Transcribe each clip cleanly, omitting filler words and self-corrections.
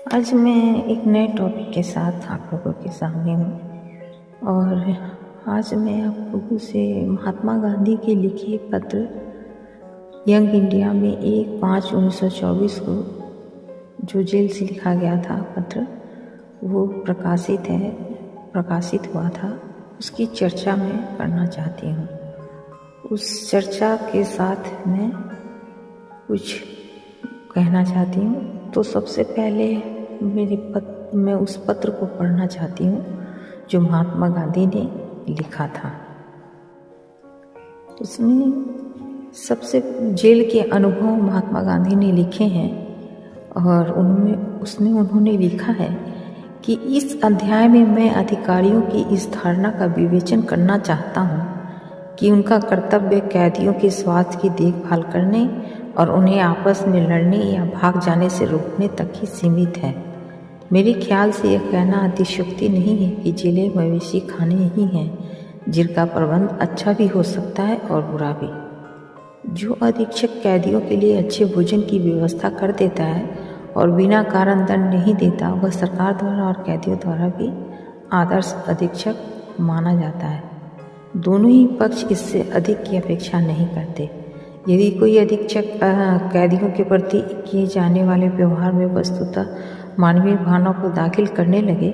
आज मैं एक नए टॉपिक के साथ आप लोगों के सामने हूँ और आज मैं आप लोगों से महात्मा गांधी के लिखे पत्र यंग इंडिया में 1/5/1924 को जो जेल से लिखा गया था पत्र वो प्रकाशित हुआ था, उसकी चर्चा मैं करना चाहती हूँ। उस चर्चा के साथ मैं कुछ कहना चाहती हूँ। तो सबसे पहले मैं उस पत्र को पढ़ना चाहती हूँ जो महात्मा गांधी ने लिखा था। उसमें सबसे जेल के अनुभव महात्मा गांधी ने लिखे हैं और उसमें उन्होंने लिखा है कि इस अध्याय में मैं अधिकारियों की इस धारणा का विवेचन करना चाहता हूँ कि उनका कर्तव्य कैदियों के स्वास्थ्य की देखभाल करने और उन्हें आपस में लड़ने या भाग जाने से रोकने तक ही सीमित है। मेरे ख्याल से यह कहना अतिशयोक्ति नहीं है कि जेलें मवेशी खाने ही हैं जिनका प्रबंध अच्छा भी हो सकता है और बुरा भी। जो अधीक्षक कैदियों के लिए अच्छे भोजन की व्यवस्था कर देता है और बिना कारण दंड नहीं देता, वह सरकार द्वारा और कैदियों द्वारा भी आदर्श अधीक्षक माना जाता है। दोनों ही पक्ष इससे अधिक की अपेक्षा नहीं करते। यदि कोई अधीक्षक कैदियों के प्रति किए जाने वाले व्यवहार में वस्तुतः मानवीय भावना को दाखिल करने लगे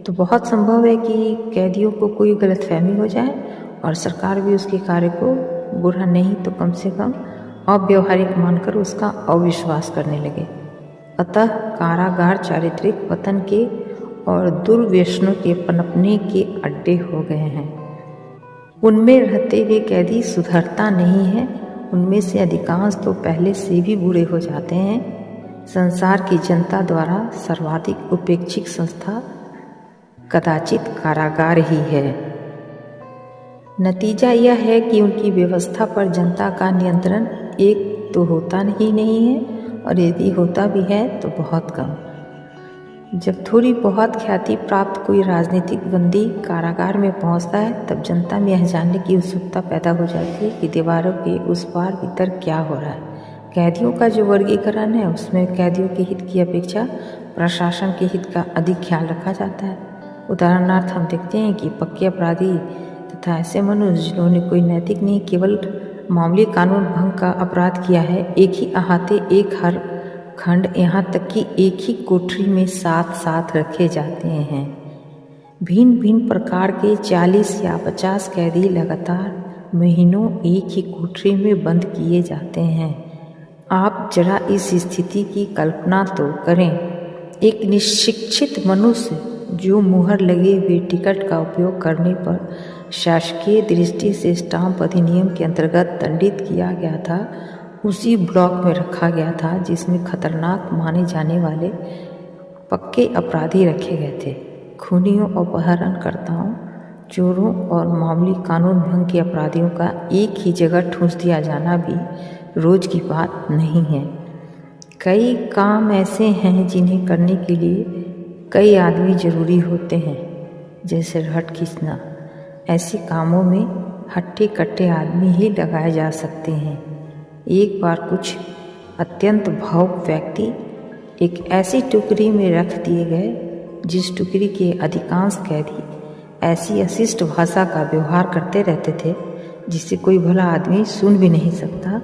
तो बहुत संभव है कि कैदियों को कोई गलतफहमी हो जाए और सरकार भी उसके कार्य को बुरा नहीं तो कम से कम अव्यवहारिक मानकर उसका अविश्वास करने लगे। अतः कारागार चारित्रिक पतन के और दुर्व्यसनों के पनपने के अड्डे हो गए हैं। उनमें रहते हुए कैदी सुधरता नहीं है। उनमें से अधिकांश तो पहले से भी बुरे हो जाते हैं। संसार की जनता द्वारा सर्वाधिक उपेक्षित संस्था कदाचित कारागार ही है। नतीजा यह है कि उनकी व्यवस्था पर जनता का नियंत्रण एक तो होता ही नहीं है और यदि होता भी है तो बहुत कम। जब थोड़ी बहुत ख्याति प्राप्त कोई राजनीतिक बंदी कारागार में पहुंचता है तब जनता में यह जानने की उत्सुकता पैदा हो जाती है कि दीवारों के उस पार भीतर क्या हो रहा है। कैदियों का जो वर्गीकरण है उसमें कैदियों के हित की अपेक्षा प्रशासन के हित का अधिक ख्याल रखा जाता है। उदाहरणार्थ हम देखते हैं कि पक्के अपराधी तथा ऐसे मनुष्य जिन्होंने कोई नैतिक नहीं केवल मामूली कानून भंग का अपराध किया है, एक ही अहाते एक हर खंड यहाँ तक कि एक ही कोठरी में साथ साथ रखे जाते हैं। भिन्न भिन्न प्रकार के 40 या 50 कैदी लगातार महीनों एक ही कोठरी में बंद किए जाते हैं। आप जरा इस स्थिति की कल्पना तो करें। एक निशिक्षित मनुष्य जो मुहर लगे हुए टिकट का उपयोग करने पर शासकीय दृष्टि से स्टाम्प अधिनियम के अंतर्गत दंडित किया गया था, उसी ब्लॉक में रखा गया था जिसमें खतरनाक माने जाने वाले पक्के अपराधी रखे गए थे। खूनियों, अपहरणकर्ताओं, चोरों और मामूली कानून भंग के अपराधियों का एक ही जगह ठूंस दिया जाना भी रोज की बात नहीं है। कई काम ऐसे हैं जिन्हें करने के लिए कई आदमी जरूरी होते हैं, जैसे रट खींचना। ऐसे कामों में हट्टे कट्टे आदमी ही लगाए जा सकते हैं। एक बार कुछ अत्यंत भावुक व्यक्ति एक ऐसी टुकड़ी में रख दिए गए जिस टुकड़ी के अधिकांश कैदी ऐसी अशिष्ट भाषा का व्यवहार करते रहते थे जिसे कोई भला आदमी सुन भी नहीं सकता।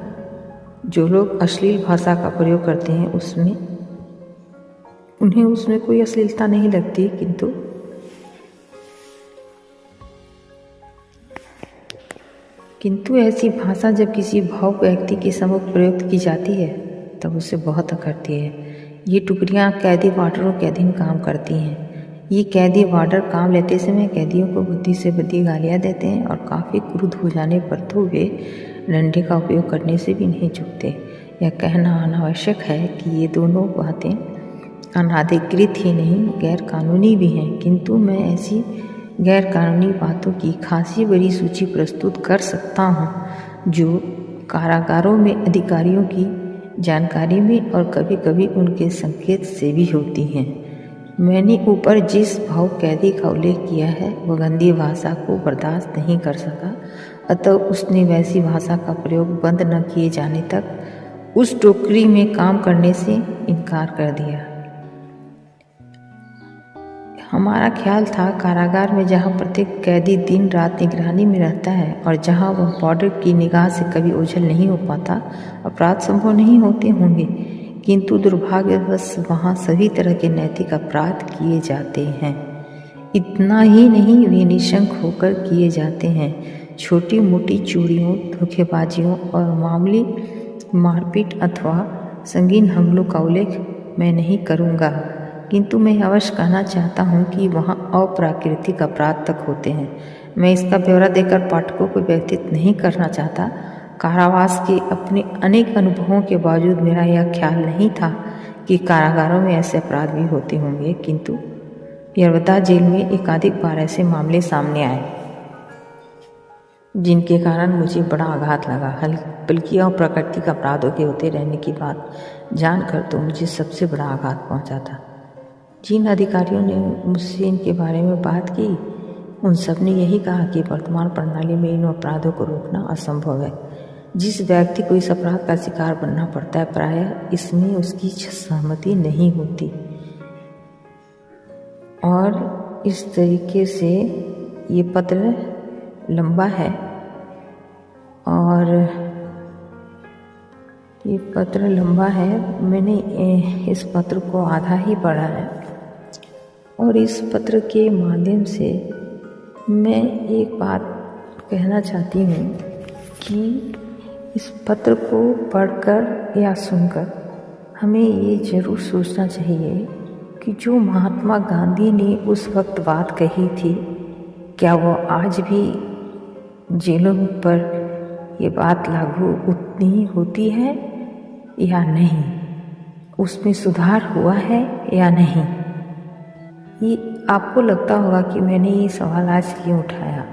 जो लोग अश्लील भाषा का प्रयोग करते हैं उन्हें उसमें कोई अश्लीलता नहीं लगती, किंतु ऐसी भाषा जब किसी भावुक व्यक्ति के सम्मुख प्रयुक्त की जाती है तब उसे बहुत अखरती है। ये टुकड़ियाँ कैदी वार्डरों के अधीन काम करती हैं। ये कैदी वार्डर काम लेते समय कैदियों को बुद्धि से बुद्धि गालियाँ देते हैं और काफ़ी क्रुद्ध हो जाने पर तो वे डंडे का उपयोग करने से भी नहीं चूकते। यह कहना अनावश्यक है कि ये दोनों बातें अनाधिकृत ही नहीं गैर कानूनी भी हैं, किंतु मैं ऐसी गैर कानूनी बातों की खासी बड़ी सूची प्रस्तुत कर सकता हूँ जो कारागारों में अधिकारियों की जानकारी में और कभी कभी उनके संकेत से भी होती हैं। मैंने ऊपर जिस भावुक कैदी का उल्लेख किया है वह गंदी भाषा को बर्दाश्त नहीं कर सका, अतः उसने वैसी भाषा का प्रयोग बंद न किए जाने तक उस टोकरी में काम करने से इनकार कर दिया। हमारा ख्याल था कारागार में जहाँ प्रत्येक कैदी दिन रात निगरानी में रहता है और जहाँ वह बॉर्डर की निगाह से कभी ओझल नहीं हो पाता, अपराध संभव नहीं होते होंगे, किंतु दुर्भाग्यवश वहाँ सभी तरह के नैतिक अपराध किए जाते हैं। इतना ही नहीं, वे निशंक होकर किए जाते हैं। छोटी मोटी चोरियों, धोखेबाजियों और मामूली मारपीट अथवा संगीन हमलों का उल्लेख मैं नहीं करूँगा, किंतु मैं अवश्य कहना चाहता हूँ कि वहाँ अप्राकृतिक अपराध तक होते हैं। मैं इसका ब्यौरा देकर पाठकों को व्यथित नहीं करना चाहता। कारावास के अपने अनेक अनुभवों के बावजूद मेरा यह ख्याल नहीं था कि कारागारों में ऐसे अपराध भी होते होंगे, किंतु यरवदा जेल में एकाधिक बार ऐसे मामले सामने आए जिनके कारण मुझे बड़ा आघात लगा। बल्कि अप्राकृतिक अपराधों के होते रहने की बात जानकर तो मुझे सबसे बड़ा आघात पहुंचा था। जिन अधिकारियों ने मुझसे इनके बारे में बात की, उन सब ने यही कहा कि वर्तमान प्रणाली में इन अपराधों को रोकना असंभव है। जिस व्यक्ति को इस अपराध का शिकार बनना पड़ता है, प्रायः इसमें उसकी सहमति नहीं होती और इस तरीके से ये पत्र लंबा है और ये पत्र लंबा है। मैंने इस पत्र को आधा ही पढ़ा है और इस पत्र के माध्यम से मैं एक बात कहना चाहती हूँ कि इस पत्र को पढ़कर या सुनकर हमें ये ज़रूर सोचना चाहिए कि जो महात्मा गांधी ने उस वक्त बात कही थी, क्या वो आज भी जेलों पर ये बात लागू उतनी होती है या नहीं, उसमें सुधार हुआ है या नहीं। ये आपको लगता होगा कि मैंने ये सवाल आज क्यों उठाया,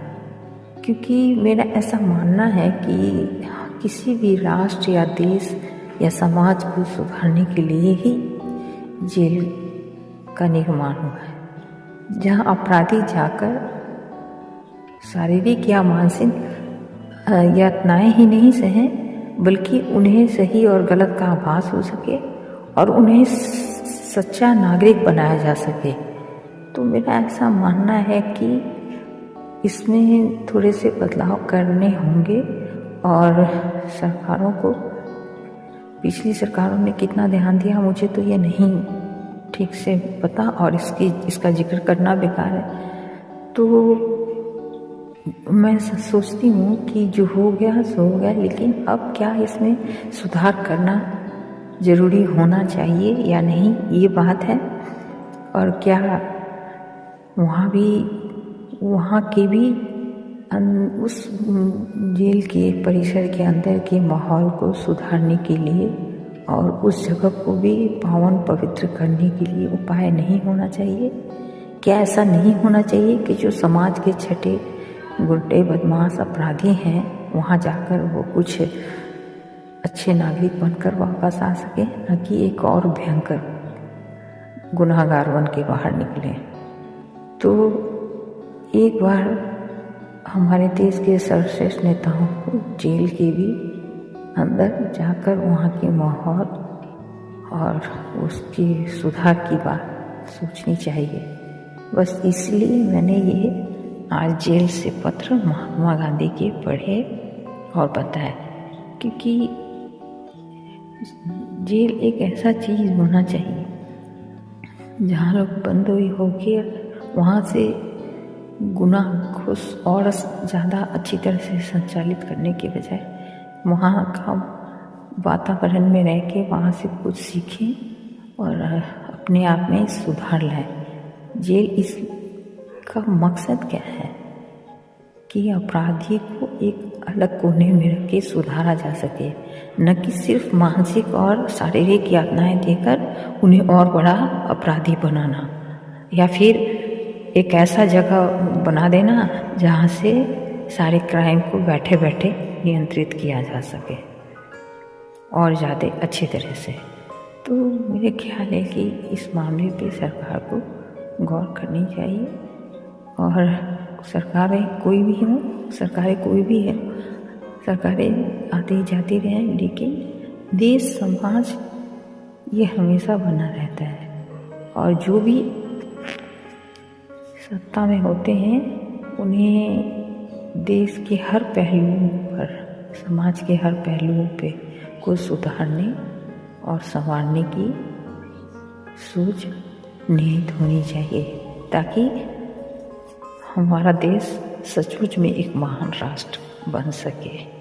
क्योंकि मेरा ऐसा मानना है कि किसी भी राष्ट्र या देश या समाज को सुधारने के लिए ही जेल का निर्माण हुआ है, जहाँ अपराधी जाकर शारीरिक या मानसिक यातनाएं ही नहीं सहें, बल्कि उन्हें सही और गलत का आभास हो सके और उन्हें सच्चा नागरिक बनाया जा सके। तो मेरा ऐसा मानना है कि इसमें थोड़े से बदलाव करने होंगे और सरकारों को, पिछली सरकारों ने कितना ध्यान दिया मुझे तो ये नहीं ठीक से पता और इसका जिक्र करना बेकार है। तो मैं सोचती हूँ कि जो हो गया सो हो गया, लेकिन अब क्या इसमें सुधार करना ज़रूरी होना चाहिए या नहीं, ये बात है। और क्या वहाँ के भी उस जेल के परिसर के अंदर के माहौल को सुधारने के लिए और उस जगह को भी पावन पवित्र करने के लिए उपाय नहीं होना चाहिए? क्या ऐसा नहीं होना चाहिए कि जो समाज के छठे गुंडे बदमाश अपराधी हैं, वहाँ जाकर वो कुछ अच्छे नागरिक बनकर वापस आ सके, न कि एक और भयंकर गुनाहगार बन के बाहर निकले। तो एक बार हमारे देश के सर्वश्रेष्ठ नेताओं को जेल के भी अंदर जाकर वहाँ के माहौल और उसके सुधार की बात सोचनी चाहिए। बस इसलिए मैंने ये आज जेल से पत्र महात्मा गांधी के पढ़े और बताए, क्योंकि जेल एक ऐसा चीज़ होना चाहिए जहाँ लोग बंद हो के वहाँ से गुनाह को और ज़्यादा अच्छी तरह से संचालित करने के बजाय वहाँ का वातावरण में रह के वहाँ से कुछ सीखें और अपने आप में सुधार लाएं। जेल इसका मकसद क्या है कि अपराधी को एक अलग कोने में रख के सुधारा जा सके, न कि सिर्फ मानसिक और शारीरिक यातनाएं देकर उन्हें और बड़ा अपराधी बनाना, या फिर एक ऐसा जगह बना देना जहाँ से सारे क्राइम को बैठे बैठे नियंत्रित किया जा सके और ज़्यादा अच्छी तरह से। तो मेरे ख्याल है कि इस मामले पे सरकार को गौर करनी चाहिए। और सरकारें कोई भी हो, सरकारें कोई भी है, सरकारें आती जाती रहें, लेकिन देश समाज ये हमेशा बना रहता है। और जो भी सत्ता में होते हैं उन्हें देश के हर पहलुओं पर, समाज के हर पहलुओं पे को सुधारने और संवारने की सोच निहित होनी चाहिए, ताकि हमारा देश सचमुच में एक महान राष्ट्र बन सके।